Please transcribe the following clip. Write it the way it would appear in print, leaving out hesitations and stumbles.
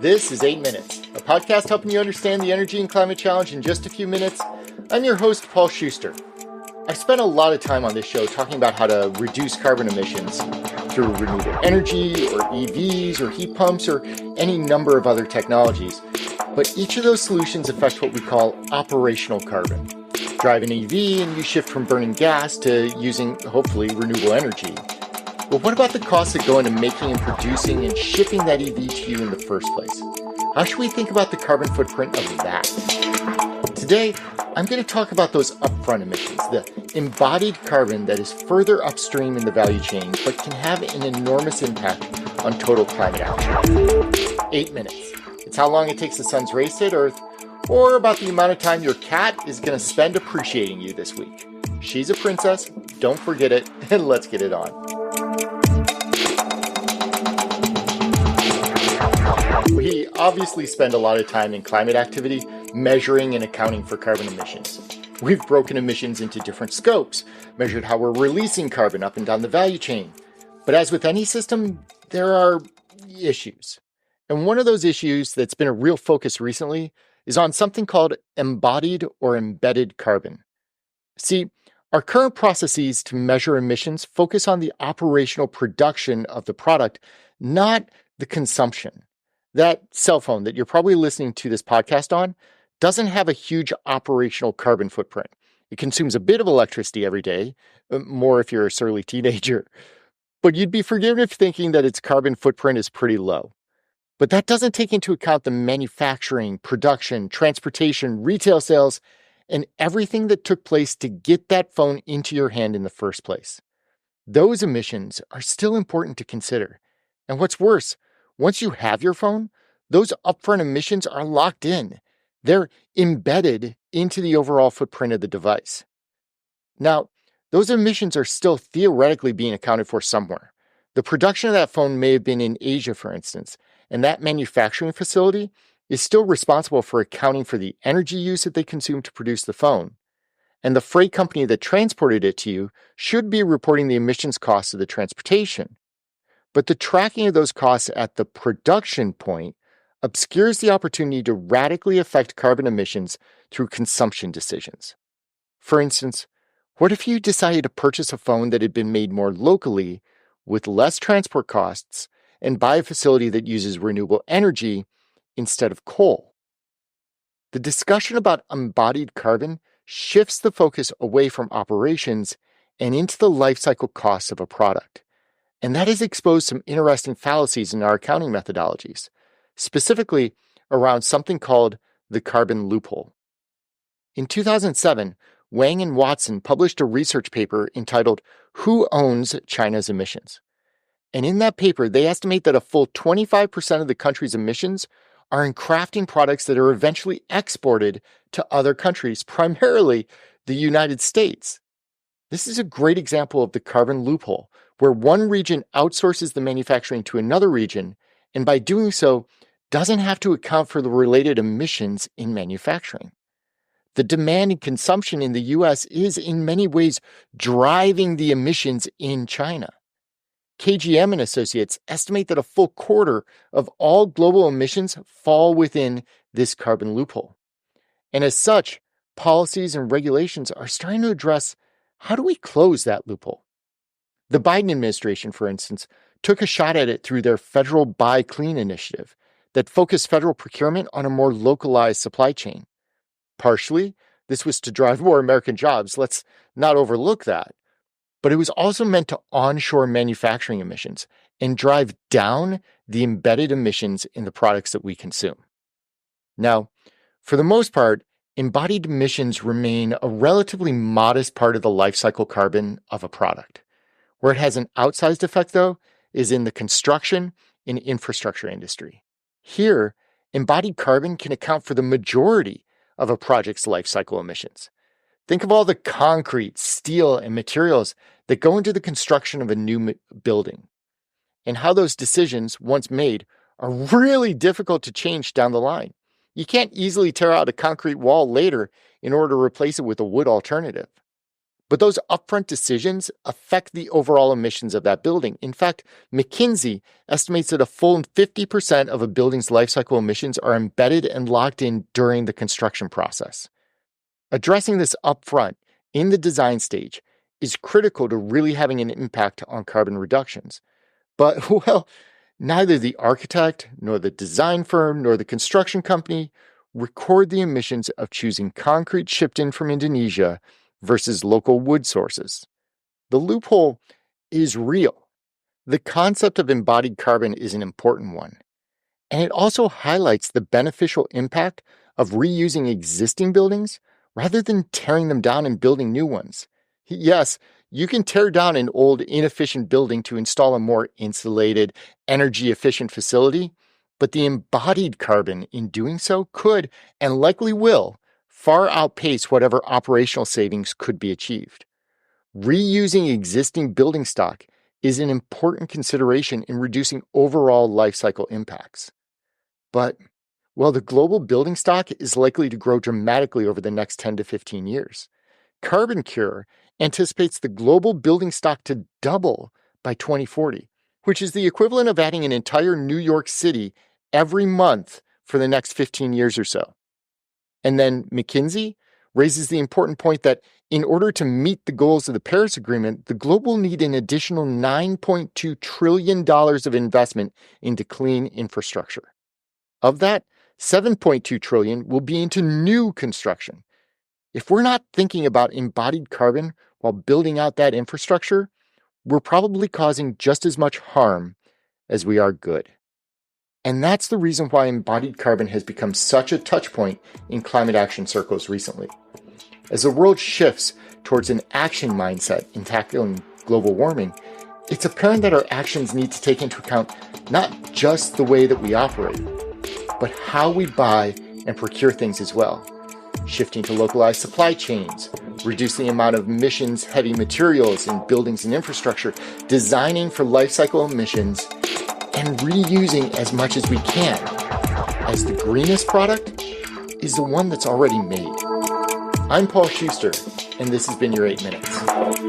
This is 8 Minutes, a podcast helping you understand the energy and climate challenge in just a few minutes. I'm your host, Paul Schuster. I've spent a lot of time on this show talking about how to reduce carbon emissions through renewable energy, or EVs, or heat pumps, or any number of other technologies. But each of those solutions affect what we call operational carbon. Drive an EV and you shift from burning gas to using, hopefully, renewable energy. But what about the costs that go into making and producing and shipping that EV to you in the first place? How should we think about the carbon footprint of that? Today, I'm going to talk about those upfront emissions, the embodied carbon that is further upstream in the value chain, but can have an enormous impact on total climate action. 8 minutes. It's how long it takes the sun's race to hit Earth, or about the amount of time your cat is going to spend appreciating you this week. She's a princess, don't forget it, and let's get it on. We obviously spend a lot of time in climate activity measuring and accounting for carbon emissions. We've broken emissions into different scopes, measured how we're releasing carbon up and down the value chain. But as with any system, there are issues. And one of those issues that's been a real focus recently is on something called embodied or embedded carbon. See, our current processes to measure emissions focus on the operational production of the product, not the consumption. That cell phone that you're probably listening to this podcast on doesn't have a huge operational carbon footprint. It consumes a bit of electricity every day, more if you're a surly teenager. But you'd be forgiven if thinking that its carbon footprint is pretty low. But that doesn't take into account the manufacturing, production, transportation, retail sales, and everything that took place to get that phone into your hand in the first place. Those emissions are still important to consider. And what's worse, once you have your phone, those upfront emissions are locked in. They're embedded into the overall footprint of the device. Now, those emissions are still theoretically being accounted for somewhere. The production of that phone may have been in Asia, for instance, and that manufacturing facility is still responsible for accounting for the energy use that they consume to produce the phone. And the freight company that transported it to you should be reporting the emissions costs of the transportation. But the tracking of those costs at the production point obscures the opportunity to radically affect carbon emissions through consumption decisions. For instance, what if you decided to purchase a phone that had been made more locally with less transport costs and buy a facility that uses renewable energy instead of coal? The discussion about embodied carbon shifts the focus away from operations and into the life cycle costs of a product. And that has exposed some interesting fallacies in our accounting methodologies, specifically around something called the carbon loophole. In 2007, Wang and Watson published a research paper entitled "Who Owns China's Emissions?" And in that paper, they estimate that a full 25% of the country's emissions are in crafting products that are eventually exported to other countries, primarily the United States. This is a great example of the carbon loophole, where one region outsources the manufacturing to another region, and by doing so, doesn't have to account for the related emissions in manufacturing. The demand and consumption in the US is in many ways driving the emissions in China. KGM and Associates estimate that a full quarter of all global emissions fall within this carbon loophole. And as such, policies and regulations are starting to address how do we close that loophole? The Biden administration, for instance, took a shot at it through their federal Buy Clean initiative that focused federal procurement on a more localized supply chain. Partially, this was to drive more American jobs. Let's not overlook that. But it was also meant to onshore manufacturing emissions and drive down the embedded emissions in the products that we consume. Now, for the most part, embodied emissions remain a relatively modest part of the life cycle carbon of a product. Where it has an outsized effect, though, is in the construction and infrastructure industry. Here, embodied carbon can account for the majority of a project's life cycle emissions. Think of all the concrete, steel, and materials that go into the construction of a new building, and how those decisions, once made, are really difficult to change down the line. You can't easily tear out a concrete wall later in order to replace it with a wood alternative. But those upfront decisions affect the overall emissions of that building. In fact, McKinsey estimates that a full 50% of a building's life cycle emissions are embedded and locked in during the construction process. Addressing this upfront in the design stage is critical to really having an impact on carbon reductions. But, well, neither the architect, nor the design firm, nor the construction company record the emissions of choosing concrete shipped in from Indonesia versus local wood sources. The loophole is real. The concept of embodied carbon is an important one. And it also highlights the beneficial impact of reusing existing buildings rather than tearing them down and building new ones. Yes, you can tear down an old, inefficient building to install a more insulated, energy-efficient facility, but the embodied carbon in doing so could, and likely will, far outpace whatever operational savings could be achieved. Reusing existing building stock is an important consideration in reducing overall life cycle impacts. But, well, the global building stock is likely to grow dramatically over the next 10 to 15 years. Carbon Cure anticipates the global building stock to double by 2040, which is the equivalent of adding an entire New York City every month for the next 15 years or so. And then McKinsey raises the important point that in order to meet the goals of the Paris Agreement, the globe will need an additional $9.2 trillion of investment into clean infrastructure. Of that, $7.2 trillion will be into new construction. If we're not thinking about embodied carbon while building out that infrastructure, we're probably causing just as much harm as we are good. And that's the reason why embodied carbon has become such a touch point in climate action circles recently. As the world shifts towards an action mindset in tackling global warming, it's apparent that our actions need to take into account not just the way that we operate, but how we buy and procure things as well. Shifting to localized supply chains, reducing the amount of emissions-heavy materials in buildings and infrastructure, designing for life cycle emissions, and reusing as much as we can, as the greenest product is the one that's already made. I'm Paul Schuster, and this has been your 8 Minutes.